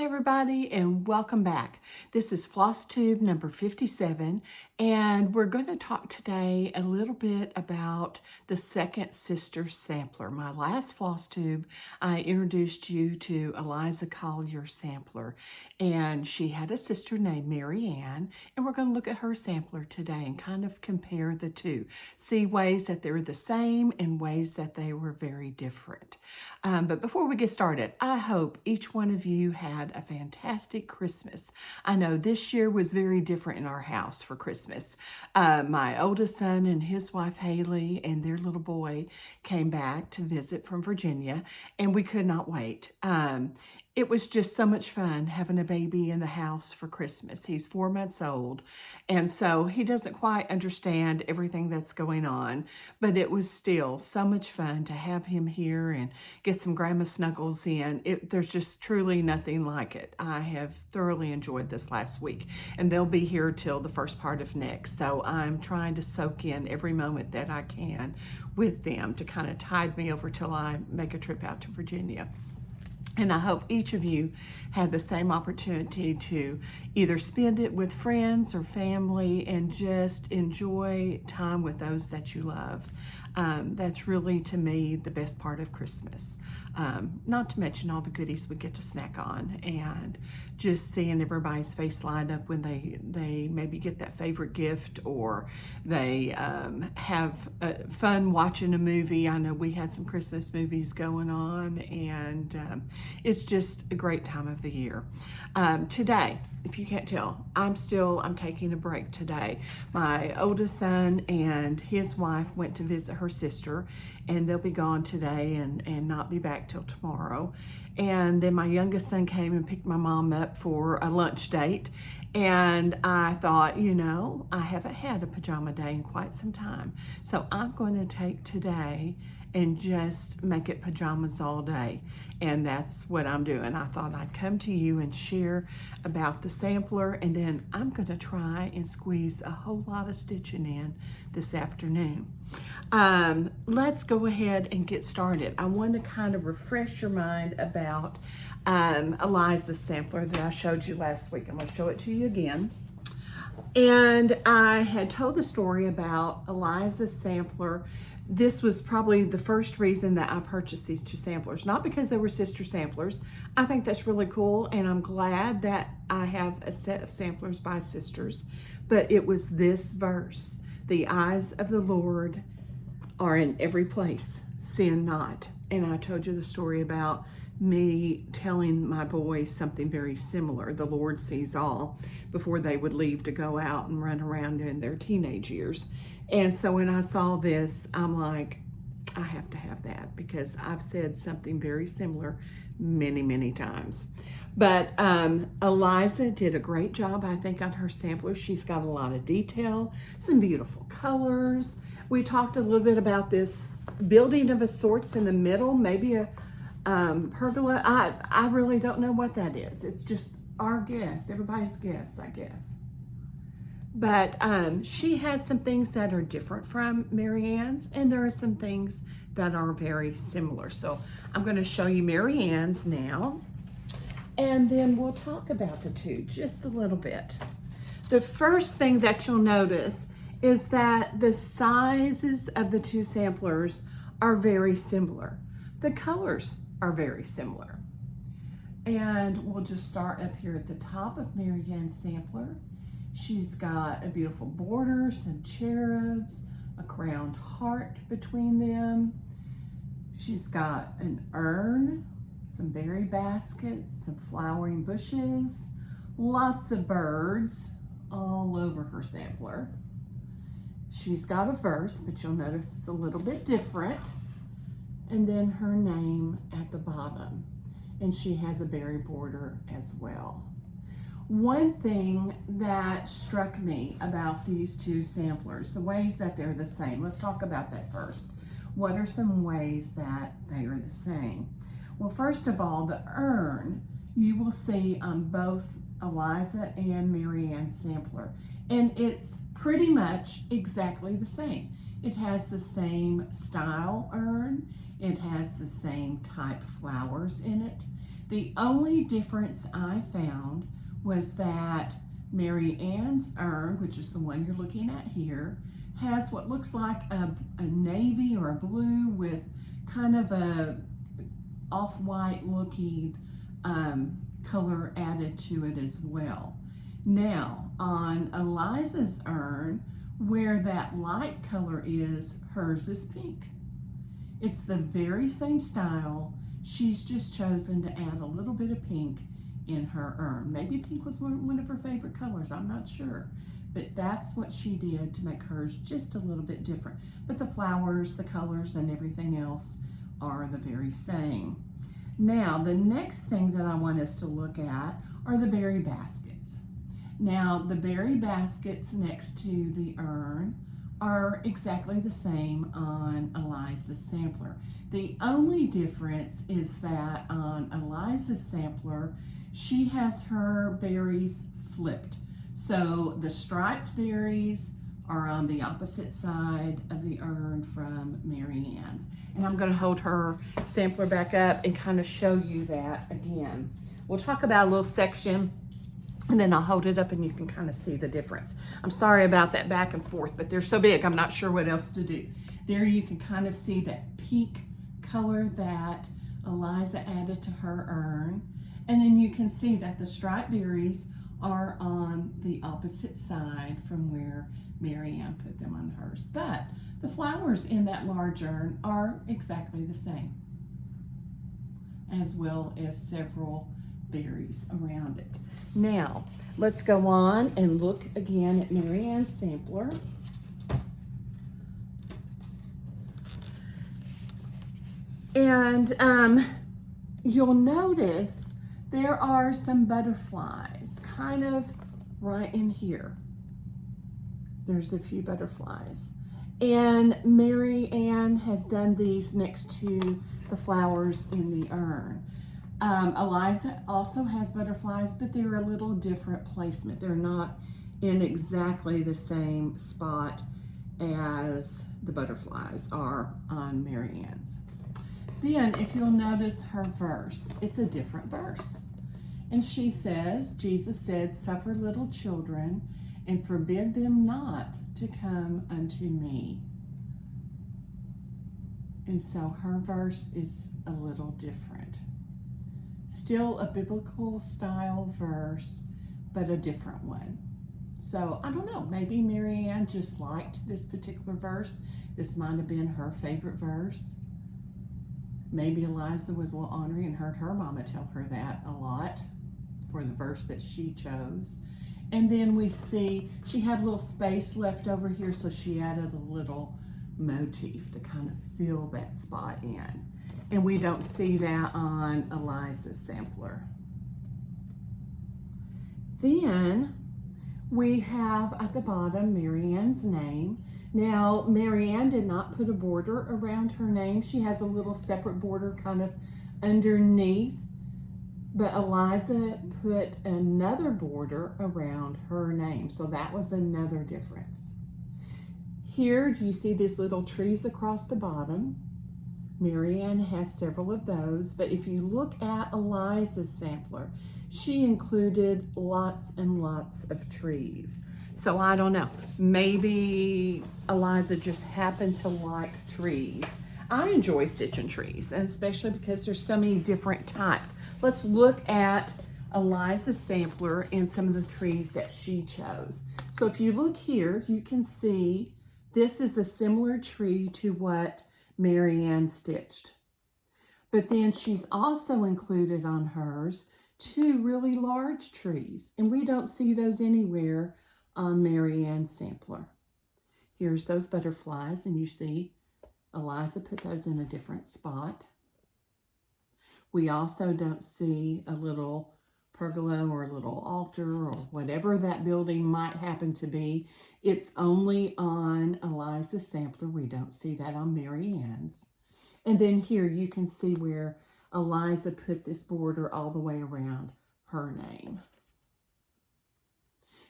everybody, and welcome back. This is Flosstube number 57, and we're going to talk today a little bit about the Second Sister Sampler. My last Flosstube, I introduced you to Eliza Collier's sampler, and she had a sister named Mary Ann, and we're going to look at her sampler today and kind of compare the two, see ways that they're the same and ways that they were very different. But before we get started, I hope each one of you had a fantastic Christmas. I know this year was very different in our house for Christmas. My oldest son and his wife Haley and their little boy came back to visit from Virginia, and we could not wait. It was just so much fun having a baby in the house for Christmas. He's 4 months old, and so he doesn't quite understand everything that's going on, but it was still so much fun to have him here and get some grandma snuggles in. There's just truly nothing like it. I have thoroughly enjoyed this last week, and they'll be here till the first part of next, so I'm trying to soak in every moment that I can with them to kind of tide me over till I make a trip out to Virginia. And I hope each of you had the same opportunity to either spend it with friends or family and just enjoy time with those that you love. That's really, to me, the best part of Christmas. Not to mention all the goodies we get to snack on and just seeing everybody's face light up when they maybe get that favorite gift, or they have fun watching a movie. I know we had some Christmas movies going on, and it's just a great time of the year. Today, if you can't tell, I'm taking a break today. My oldest son and his wife went to visit her sister, and they'll be gone today and not be back till tomorrow. And then my youngest son came and picked my mom up for a lunch date. And I thought, I haven't had a pajama day in quite some time. So I'm going to take today and just make it pajamas all day. And that's what I'm doing. I thought I'd come to you and share about the sampler, and then I'm going to try and squeeze a whole lot of stitching in this afternoon. Let's go ahead and get started. I want to kind of refresh your mind about Eliza's sampler that I showed you last week. I'm going to show it to you again. And I had told the story about Eliza's sampler. This was probably the first reason that I purchased these two samplers, not because they were sister samplers. I think that's really cool, and I'm glad that I have a set of samplers by sisters, but it was this verse: the eyes of the Lord are in every place, sin not. And I told you the story about me telling my boys something very similar: the Lord sees all, before they would leave to go out and run around in their teenage years. And so when I saw this, I'm like, I have to have that, because I've said something very similar many, many times. But Eliza did a great job, I think, on her sampler. She's got a lot of detail, some beautiful colors. We talked a little bit about this building of a sorts in the middle, maybe a pergola. I really don't know what that is. It's just our guess, everybody's guess, I guess. But she has some things that are different from Mary Ann's, and there are some things that are very similar. So I'm going to show you Mary Ann's now, and then we'll talk about the two just a little bit. The first thing that you'll notice is that the sizes of the two samplers are very similar. The colors are very similar. And we'll just start up here at the top of Mary Ann's sampler. She's got a beautiful border, some cherubs, a crowned heart between them. She's got an urn, some berry baskets, some flowering bushes, lots of birds all over her sampler. She's got a verse, but you'll notice it's a little bit different. And then her name at the bottom. And she has a berry border as well. One thing that struck me about these two samplers, the ways that they're the same, let's talk about that first. What are some ways that they are the same? Well, first of all, the urn you will see on both Eliza and Mary Ann's sampler, and it's pretty much exactly the same. It has the same style urn, it has the same type flowers in it. The only difference I found was that Mary Ann's urn, which is the one you're looking at here, has what looks like a navy or a blue with kind of a off-white looking color added to it as well. Now, on Eliza's urn, where that light color is, hers is pink. It's the very same style. She's just chosen to add a little bit of pink in her urn. Maybe pink was one of her favorite colors, I'm not sure. But that's what she did to make hers just a little bit different. But the flowers, the colors, and everything else are the very same. Now, the next thing that I want us to look at are the berry baskets. Now, the berry baskets next to the urn are exactly the same on Eliza's sampler. The only difference is that on Eliza's sampler, she has her berries flipped. So the striped berries are on the opposite side of the urn from Mary Ann's. And I'm going to hold her sampler back up and kind of show you that again. We'll talk about a little section and then I'll hold it up and you can kind of see the difference. I'm sorry about that back and forth, but they're so big, I'm not sure what else to do. There you can kind of see that pink color that Eliza added to her urn. And then you can see that the striped berries are on the opposite side from where Mary Ann put them on hers. But the flowers in that large urn are exactly the same, as well as several berries around it. Now, let's go on and look again at Mary Ann's sampler. And you'll notice there are some butterflies kind of right in here. There's a few butterflies. And Mary Ann has done these next to the flowers in the urn. Eliza also has butterflies, but they're a little different placement. They're not in exactly the same spot as the butterflies are on Mary Ann's. Then, if you'll notice her verse, it's a different verse. And she says, Jesus said, "Suffer little children and forbid them not to come unto me." And so her verse is a little different. Still a biblical style verse, but a different one. So I don't know, maybe Mary Ann just liked this particular verse. This might have been her favorite verse. Maybe Eliza was a little ornery and heard her mama tell her that a lot for the verse that she chose. And then we see she had a little space left over here, so she added a little motif to kind of fill that spot in. And we don't see that on Eliza's sampler. Then we have at the bottom Mary Ann's name. Now, Mary Ann did not put a border around her name. She has a little separate border kind of underneath, but Eliza put another border around her name. So that was another difference. Here, do you see these little trees across the bottom? Mary Ann has several of those, but if you look at Eliza's sampler, she included lots and lots of trees. So I don't know, maybe Eliza just happened to like trees. I enjoy stitching trees, especially because there's so many different types. Let's look at Eliza's sampler and some of the trees that she chose. So if you look here, you can see this is a similar tree to what Mary Ann stitched. But then she's also included on hers 2 really large trees, and we don't see those anywhere on Mary Ann's sampler. Here's those butterflies, and you see Eliza put those in a different spot. We also don't see a little pergola or a little altar or whatever that building might happen to be. It's only on Eliza's sampler. We don't see that on Mary Ann's. And then here you can see where Eliza put this border all the way around her name.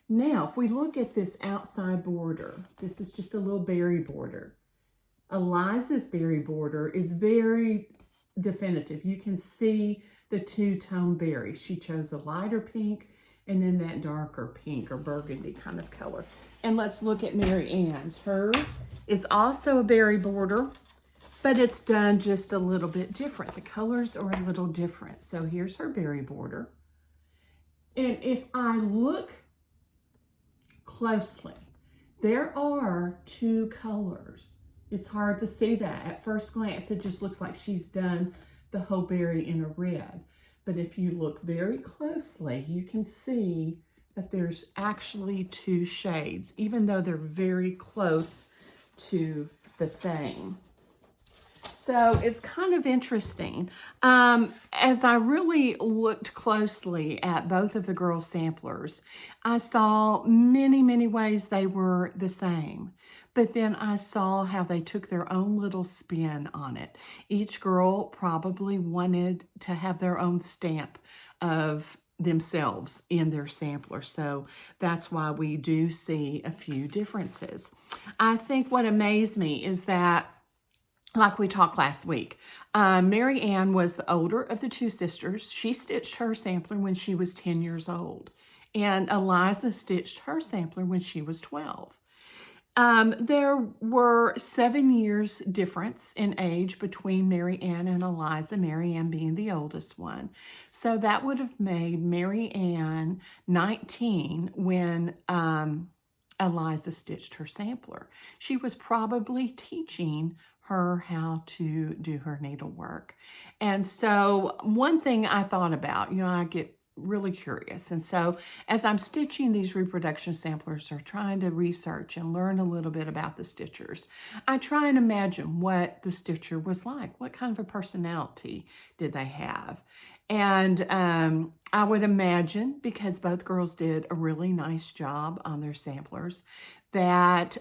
Now, if we look at this outside border, this is just a little berry border. Eliza's berry border is very definitive. You can see the two-tone berry. She chose a lighter pink and then that darker pink or burgundy kind of color. And let's look at Mary Ann's. Hers is also a berry border, but it's done just a little bit different. The colors are a little different. So here's her berry border. And if I look closely, there are two colors. It's hard to see that. At first glance, it just looks like she's done the whole berry in a red. But if you look very closely, you can see that there's actually two shades, even though they're very close to the same. So it's kind of interesting. As I really looked closely at both of the girl samplers, I saw many, many ways they were the same. But then I saw how they took their own little spin on it. Each girl probably wanted to have their own stamp of themselves in their sampler. So that's why we do see a few differences. I think what amazed me is that, like we talked last week, Mary Ann was the older of the two sisters. She stitched her sampler when she was 10 years old. And Eliza stitched her sampler when she was 12. There were 7 years difference in age between Mary Ann and Eliza, Mary Ann being the oldest one. So that would have made Mary Ann 19 when Eliza stitched her sampler. She was probably teaching her how to do her needlework. And so one thing I thought about, I get really curious. And so as I'm stitching these reproduction samplers or trying to research and learn a little bit about the stitchers, I try and imagine what the stitcher was like. What kind of a personality did they have? And I would imagine, because both girls did a really nice job on their samplers, that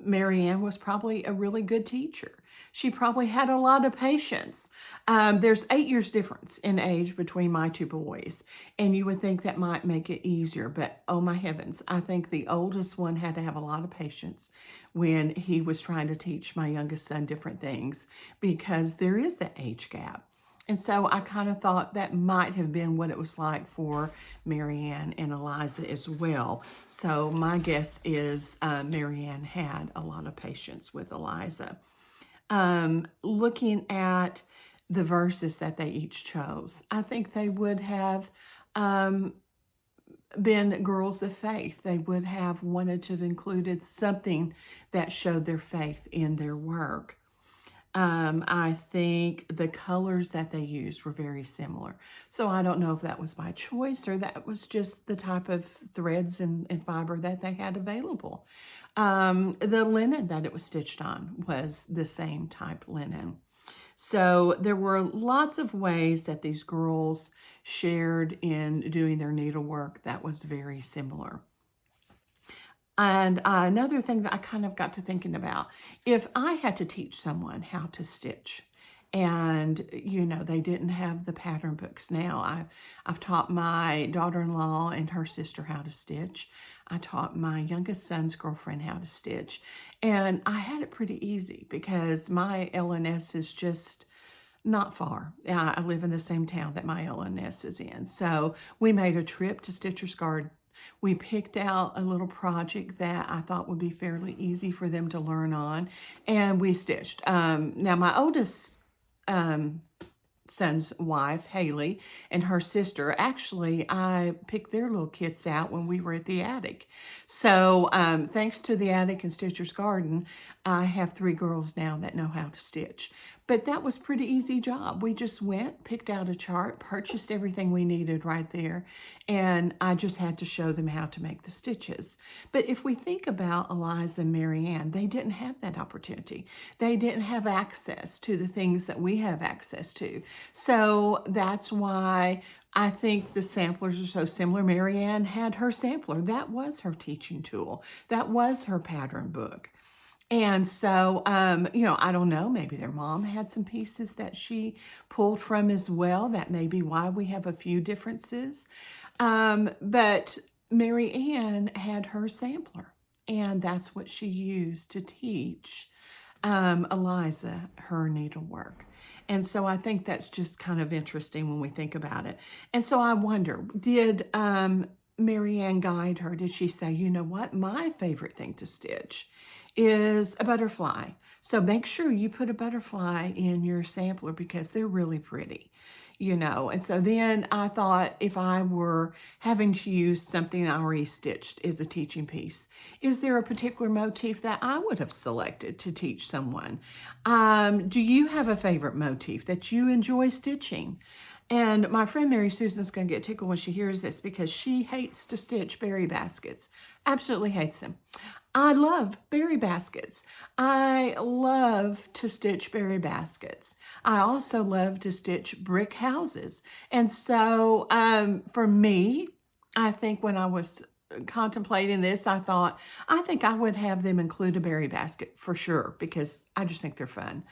Mary Ann was probably a really good teacher. She probably had a lot of patience. There's 8 years difference in age between my two boys, and you would think that might make it easier, but oh my heavens, I think the oldest one had to have a lot of patience when he was trying to teach my youngest son different things, because there is that age gap. And so I kind of thought that might have been what it was like for Mary Ann and Eliza as well. So my guess is Mary Ann had a lot of patience with Eliza. Looking at the verses that they each chose, I think they would have been girls of faith. They would have wanted to have included something that showed their faith in their work. I think the colors that they used were very similar. So I don't know if that was by choice or that was just the type of threads and fiber that they had available. The linen that it was stitched on was the same type linen. So there were lots of ways that these girls shared in doing their needlework that was very similar. And another thing that I kind of got to thinking about, if I had to teach someone how to stitch and, they didn't have the pattern books now. I've taught my daughter-in-law and her sister how to stitch. I taught my youngest son's girlfriend how to stitch. And I had it pretty easy because my LNS is just not far. I live in the same town that my LNS is in. So we made a trip to Stitcher's Garden. We picked out a little project that I thought would be fairly easy for them to learn on, and we stitched. Now, my oldest son's wife, Haley, and her sister, actually, I picked their little kits out when we were at the attic. So thanks to the attic and Stitcher's Garden, I have 3 girls now that know how to stitch. But that was a pretty easy job. We just went, picked out a chart, purchased everything we needed right there, and I just had to show them how to make the stitches. But if we think about Eliza and Mary Ann, they didn't have that opportunity. They didn't have access to the things that we have access to. So that's why I think the samplers are so similar. Mary Ann had her sampler. That was her teaching tool. That was her pattern book. And so, I don't know, maybe their mom had some pieces that she pulled from as well. That may be why we have a few differences. But Mary Ann had her sampler, and that's what she used to teach Eliza her needlework. And so I think that's just kind of interesting when we think about it. And so I wonder, did Marianne guide her? Did she say, you know what, my favorite thing to stitch is a butterfly. So make sure you put a butterfly in your sampler because they're really pretty, And so then I thought, if I were having to use something I already stitched as a teaching piece, is there a particular motif that I would have selected to teach someone? Do you have a favorite motif that you enjoy stitching? And my friend Mary Susan's going to get tickled when she hears this because she hates to stitch berry baskets. Absolutely hates them. I love berry baskets. I love to stitch berry baskets. I also love to stitch brick houses. And so for me, I think when I was contemplating this, I thought, I think I would have them include a berry basket for sure, because I just think they're fun.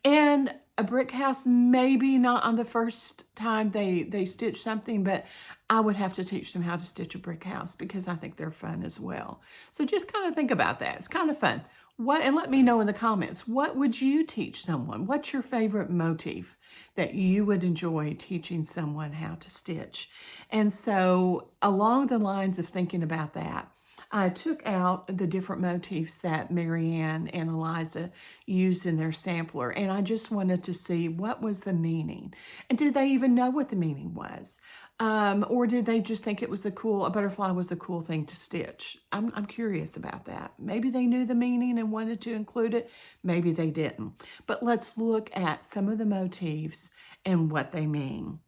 And a brick house, maybe not on the first time they stitch something, but I would have to teach them how to stitch a brick house because I think they're fun as well. So just kind of think about that. It's kind of fun. And let me know in the comments, what would you teach someone? What's your favorite motif that you would enjoy teaching someone how to stitch? And so along the lines of thinking about that, I took out the different motifs that Marianne and Eliza used in their sampler, and I just wanted to see what was the meaning. And did they even know what the meaning was? Or did they just think it was a butterfly was the cool thing to stitch? I'm curious about that. Maybe they knew the meaning and wanted to include it. Maybe they didn't. But let's look at some of the motifs and what they mean.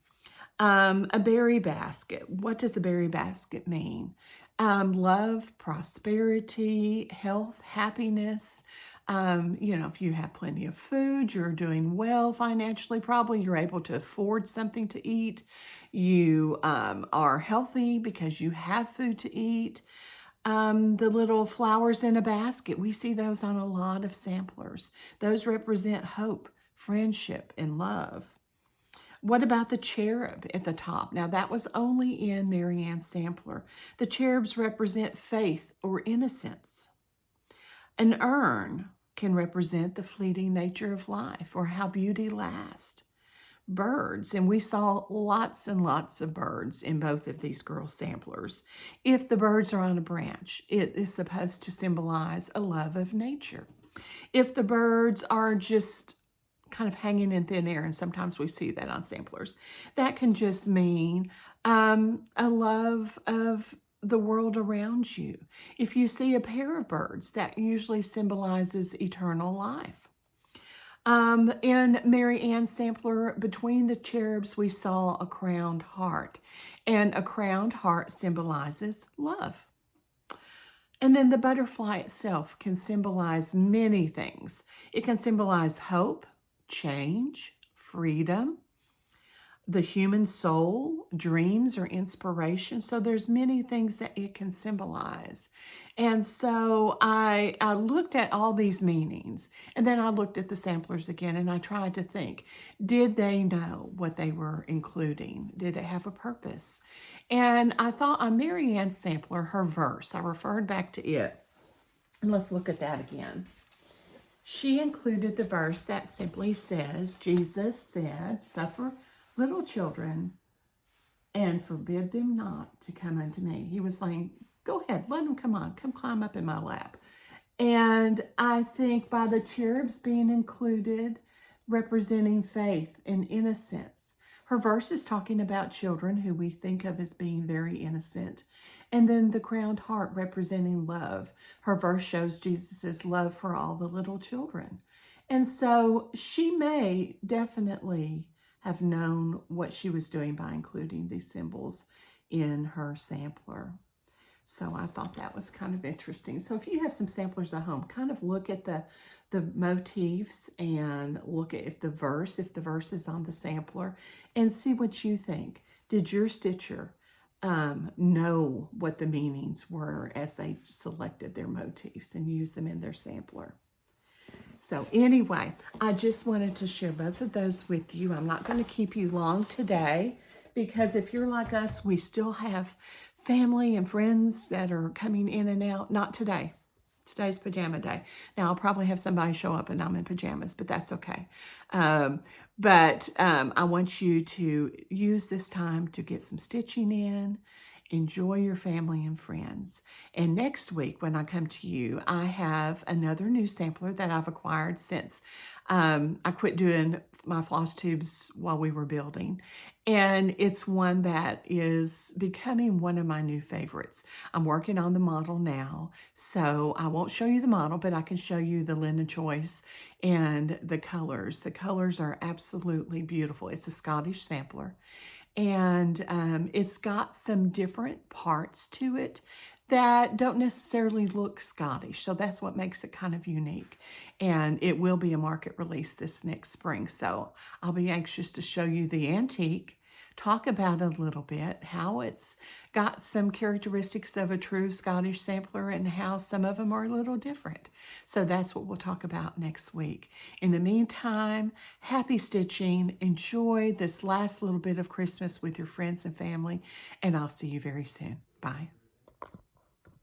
A berry basket. What does a berry basket mean? Love, prosperity, health, happiness. If you have plenty of food, you're doing well financially, probably you're able to afford something to eat. You are healthy because you have food to eat. The little flowers in a basket, we see those on a lot of samplers. Those represent hope, friendship, and love. What about the cherub at the top? Now, that was only in Marianne's sampler. The cherubs represent faith or innocence. An urn can represent the fleeting nature of life or how beauty lasts. Birds, and we saw lots and lots of birds in both of these girl samplers. If the birds are on a branch, it is supposed to symbolize a love of nature. If the birds are just kind of hanging in thin air, and sometimes we see that on samplers, that can just mean a love of the world around you. If you see a pair of birds, that usually symbolizes eternal life. In Mary Ann's sampler, between the cherubs, we saw a crowned heart, and a crowned heart symbolizes love. And then the butterfly itself can symbolize many things. It can symbolize hope, change, freedom, the human soul, dreams, or inspiration. So there's many things that it can symbolize. And so I looked at all these meanings, and then I looked at the samplers again, and I tried to think, did they know what they were including? Did it have a purpose? And I thought on Mary Ann's sampler, her verse, I referred back to it. And let's look at that again. She included the verse that simply says, Jesus said, suffer little children and forbid them not to come unto me. He was saying, go ahead, let them come on, come climb up in my lap. And I think by the cherubs being included, representing faith and innocence, her verse is talking about children who we think of as being very innocent. And then the crowned heart representing love. Her verse shows Jesus' love for all the little children. And so she may definitely have known what she was doing by including these symbols in her sampler. So I thought that was kind of interesting. So if you have some samplers at home, kind of look at the motifs and look at if the verse is on the sampler, and see what you think. Did your stitcher know what the meanings were as they selected their motifs and used them in their sampler? So anyway, I just wanted to share both of those with you. I'm not going to keep you long today because if you're like us, we still have family and friends that are coming in and out. Not today. Today's pajama day. Now, I'll probably have somebody show up and I'm in pajamas, but that's okay. But I want you to use this time to get some stitching in, enjoy your family and friends. And next week, when I come to you, I have another new sampler that I've acquired since I quit doing my floss tubes while we were building. And it's one that is becoming one of my new favorites. I'm working on the model now, so I won't show you the model, but I can show you the linen choice and the colors. The colors are absolutely beautiful. It's a Scottish sampler, and it's got some different parts to it that don't necessarily look Scottish. So that's what makes it kind of unique. And it will be a market release this next spring. So I'll be anxious to show you the antique, talk about it a little bit, how it's got some characteristics of a true Scottish sampler and how some of them are a little different. So that's what we'll talk about next week. In the meantime, happy stitching. Enjoy this last little bit of Christmas with your friends and family, and I'll see you very soon. Bye.